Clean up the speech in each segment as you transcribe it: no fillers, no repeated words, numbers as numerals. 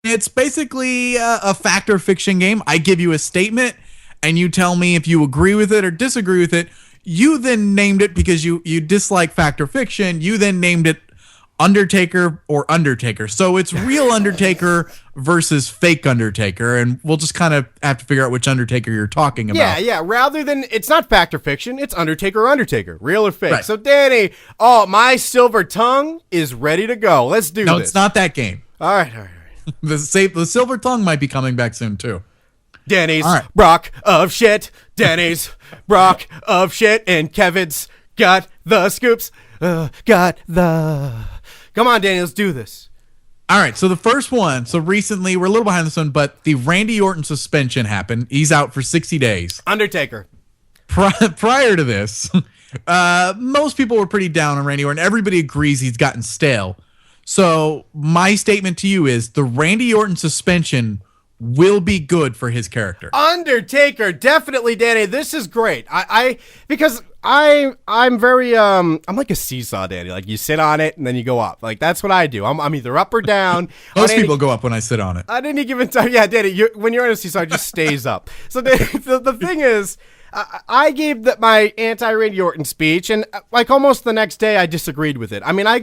It's basically a fact or fiction game. I give you a statement, and you tell me if you agree with it or disagree with it. You then named it because you dislike fact or fiction. You then named it Undertaker or Undertaker. So it's real Undertaker versus fake Undertaker, and we'll just kind of have to figure out which Undertaker you're talking about. Yeah. Rather than, it's not fact or fiction, it's Undertaker or Undertaker, real or fake. Right. So Danny, my silver tongue is ready to go. Let's do this. No, it's not that game. All right. The silver tongue might be coming back soon too. Danny's Brock of shit. Danny's Brock of shit, and Kevin's got the scoops. Come on, Danny, let's do this. All right, so the first one. So recently, we're a little behind this one, but the Randy Orton suspension happened. He's out for 60 days. Undertaker. Prior to this, most people were pretty down on Randy Orton. Everybody agrees he's gotten stale. So my statement to you is the Randy Orton suspension will be good for his character. Undertaker, definitely, Danny. This is great. Because I'm very I'm like a seesaw, Danny. Like you sit on it and then you go up. Like that's what I do. I'm either up or down. Most people go up when I sit on it. At any given time, yeah, Danny. When you're on a seesaw, it just stays up. So the thing is, I gave my anti-Randy Orton speech, and like almost the next day, I disagreed with it. I mean, I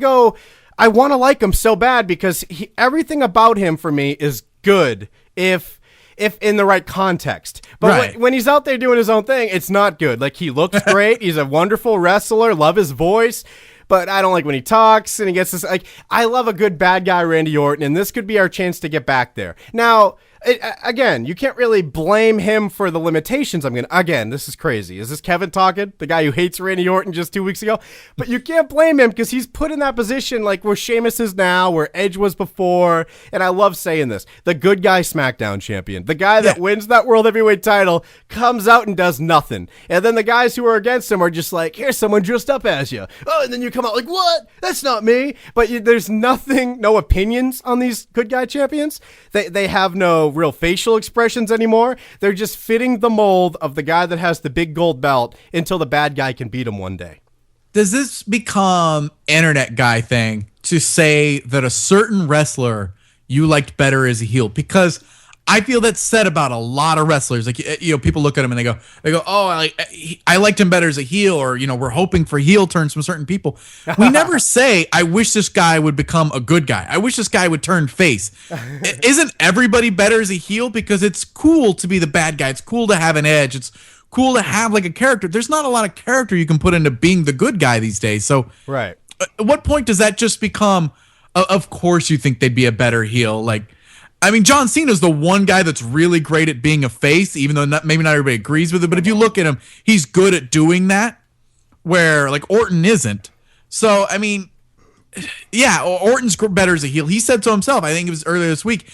want to like him so bad because everything about him for me is good if in the right context. But right. when he's out there doing his own thing, it's not good. Like he looks great. He's a wonderful wrestler. Love his voice. But I don't like when he talks and he gets this. Like I love a good bad guy, Randy Orton, and this could be our chance to get back there. Now, again, you can't really blame him for the limitations. Again, this is crazy. Is this Kevin talking? The guy who hates Randy Orton just 2 weeks ago? But you can't blame him because he's put in that position like where Sheamus is now, where Edge was before. And I love saying this. The good guy SmackDown champion. The guy that wins that World Heavyweight title comes out and does nothing. And then the guys who are against him are just like, here's someone dressed up as you. Oh, and then you come out like, what? That's not me. But there's nothing, no opinions on these good guy champions. They have no real facial expressions anymore. They're just fitting the mold of the guy that has the big gold belt until the bad guy can beat him one day. Does this become internet guy thing to say that a certain wrestler you liked better as a heel? Because I feel that's said about a lot of wrestlers. Like, people look at him and they go, oh, I liked him better as a heel, or, we're hoping for heel turns from certain people. We never say, I wish this guy would become a good guy. I wish this guy would turn face. Isn't everybody better as a heel? Because it's cool to be the bad guy. It's cool to have an edge. It's cool to have like a character. There's not a lot of character you can put into being the good guy these days. So right. At what point does that just become, of course you think they'd be a better heel? Like, I mean, John Cena's the one guy that's really great at being a face, even though maybe not everybody agrees with it. But if you look at him, he's good at doing that, where like Orton isn't. So, I mean, yeah, Orton's better as a heel. He said so himself. I think it was earlier this week.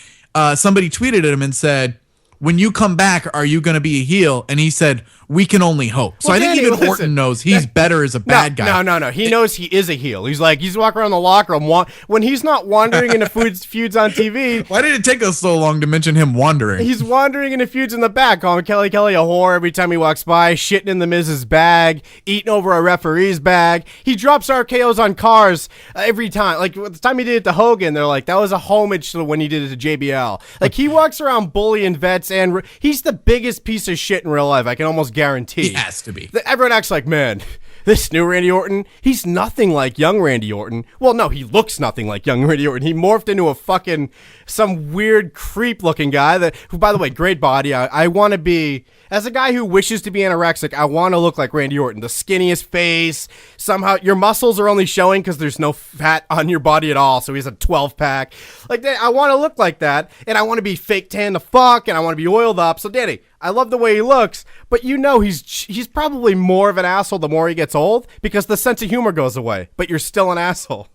Somebody tweeted at him and said, when you come back, are you going to be a heel? And he said, we can only hope. So I think even Orton knows he's better as a bad guy. No. He knows he is a heel. He's walking around the locker room. When he's not wandering into feuds on TV. Why did it take us so long to mention him wandering? He's wandering into feuds in the back, calling Kelly a whore every time he walks by, shitting in the Miz's bag, eating over a referee's bag. He drops RKOs on cars every time. Like the time he did it to Hogan, they're like, that was a homage to when he did it to JBL. Like he walks around bullying vets, and he's the biggest piece of shit in real life. I can almost guarantee. He has to be. Everyone acts like, man, this new Randy Orton, he's nothing like young Randy Orton. Well, no, he looks nothing like young Randy Orton. He morphed into some weird creep looking guy who, by the way, great body. I want to be, as a guy who wishes to be anorexic, I want to look like Randy Orton. The skinniest face. Somehow your muscles are only showing because there's no fat on your body at all. So he's a 12 pack. Like I want to look like that. And I want to be fake tan the fuck. And I want to be oiled up. So Danny, I love the way he looks, but he's probably more of an asshole the more he gets old because the sense of humor goes away, but you're still an asshole.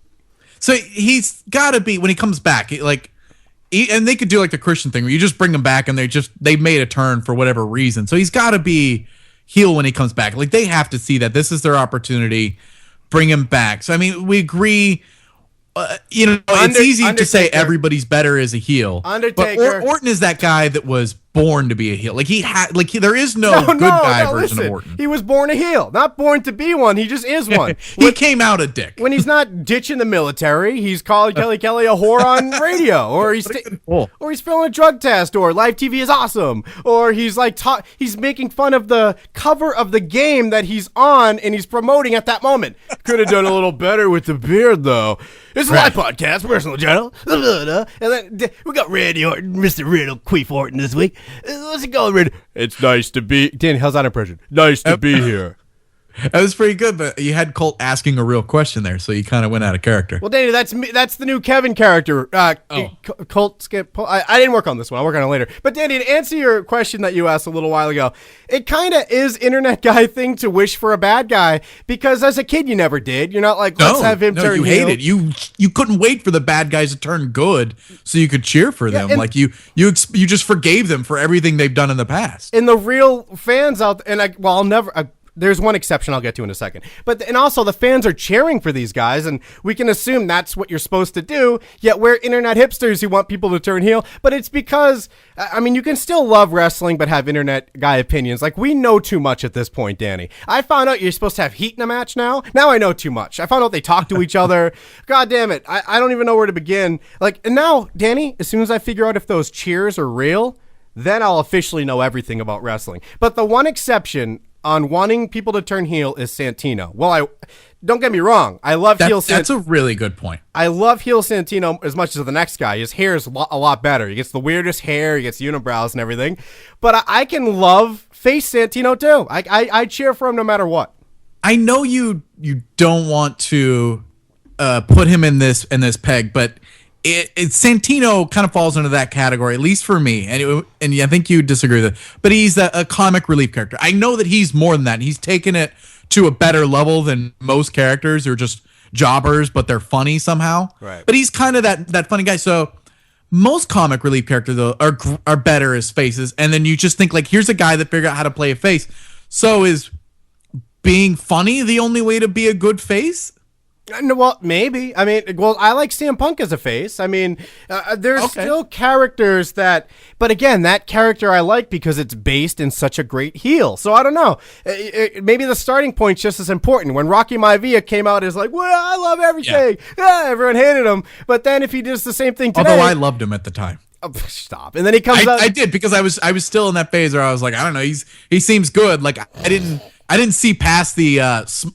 So he's got to be, when he comes back, and they could do like the Christian thing where you just bring him back and they made a turn for whatever reason. So he's got to be heel when he comes back. Like they have to see that this is their opportunity, bring him back. So, I mean, we agree. It's easy to say everybody's better as a heel. Undertaker. But Orton is that guy that was born to be a heel. Like he had, like there is no good guy version of Orton. He was born a heel, not born to be one. He just is one. He came out a dick. When he's not ditching the military, he's calling Kelly Kelly a whore on radio, or he's filling a drug test, or live TV is awesome, or he's like he's making fun of the cover of the game that he's on and he's promoting at that moment. Could have done a little better with the beard though. It's a live podcast, personal channel, and then we got Randy Orton, Mr. Riddle, Queef Orton this week. What's it going, Riddle? It's nice to be. Danny, how's that impression? Nice to be here. That was pretty good, but you had Colt asking a real question there, so you kind of went out of character. Well, Danny, that's me. That's the new Kevin character. Colt Skip. I didn't work on this one. I'll work on it later. But Danny, to answer your question that you asked a little while ago, it kind of is internet guy thing to wish for a bad guy because as a kid you never did. You're not like let's have him turn you heel. hated. You couldn't wait for the bad guys to turn good so you could cheer for them. Like you just forgave them for everything they've done in the past. And the real fans out, I'll never. There's one exception I'll get to in a second. And also the fans are cheering for these guys, and we can assume that's what you're supposed to do, yet we're internet hipsters who want people to turn heel. But it's because, I mean, you can still love wrestling but have internet guy opinions. Like, we know too much at this point, Danny. I found out you're supposed to have heat in a match now. Now I know too much. I found out they talk to each other. God damn it. I don't even know where to begin. Like, and now, Danny, as soon as I figure out if those cheers are real, then I'll officially know everything about wrestling. But the one exception on wanting people to turn heel is Santino. Well, don't get me wrong. I love heel Santino. That's a really good point. I love heel Santino as much as the next guy. His hair is a lot better. He gets the weirdest hair. He gets unibrows and everything. But I can love face Santino too. I cheer for him no matter what. I know you don't want to put him in this peg, but Santino kind of falls into that category, at least for me, and I think you disagree with it. But he's a comic relief character. I know that he's more than that. He's taken it to a better level than most characters who are just jobbers, but they're funny somehow. Right. But he's kind of that funny guy. So most comic relief characters though are better as faces, and then you just think like, here's a guy that figured out how to play a face. So is being funny the only way to be a good face? No, well, maybe. I mean, I like CM Punk as a face. I mean, there's still characters that, but again, that character I like because it's based in such a great heel. So I don't know. Maybe the starting point's just as important. When Rocky Maivia came out, it's like, well, I love everything. Yeah, everyone hated him. But then if he does the same thing today, although I loved him at the time. Oh, stop. And then he comes out. I did because I was still in that phase where I was like, I don't know, he seems good. Like I didn't see past the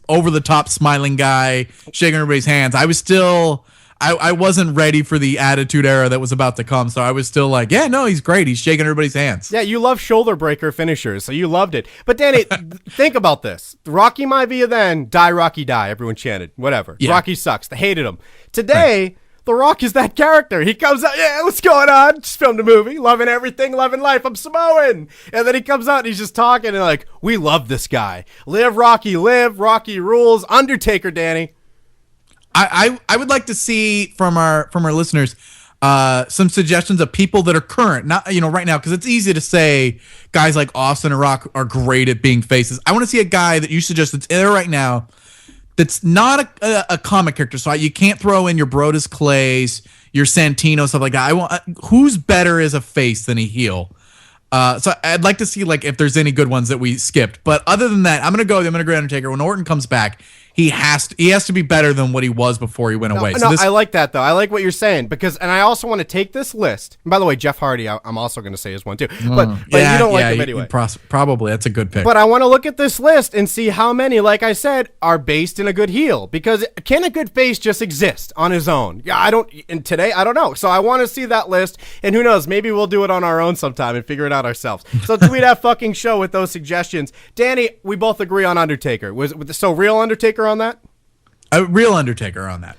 over the top smiling guy shaking everybody's hands. I was still I wasn't ready for the attitude era that was about to come. So I was still like, yeah, no, he's great. He's shaking everybody's hands. Yeah, you love shoulder breaker finishers, so you loved it. But Danny, think about this. Rocky Maivia then, die Rocky die. Everyone chanted. Whatever. Yeah. Rocky sucks. They hated him. Today, right. The Rock is that character. He comes out, yeah, what's going on? Just filmed a movie, loving everything, loving life. I'm Samoan. And then he comes out and he's just talking and like, we love this guy. Live, Rocky rules. Undertaker, Danny. I would like to see from our listeners some suggestions of people that are current, not right now, because it's easy to say guys like Austin and Rock are great at being faces. I want to see a guy that you suggest that's there right now that's not a comic character. So you can't throw in your Brodus Clays, your Santino, stuff like that. I want who's better as a face than a heel. So I'd like to see like if there's any good ones that we skipped. But other than that, I'm gonna go Undertaker. When Orton comes back, he has to be better than what he was before he went away. I like that though. I like what you're saying and I also want to take this list. And by the way, Jeff Hardy, I'm also going to say is one too. But you don't like him anyway. Probably that's a good pick. But I want to look at this list and see how many, like I said, are based in a good heel. Because can a good face just exist on his own? Yeah, and today I don't know. So I want to see that list, and who knows? Maybe we'll do it on our own sometime and figure it out ourselves. So tweet that fucking show with those suggestions. Danny, we both agree on Undertaker. So real Undertaker on that? A real Undertaker on that.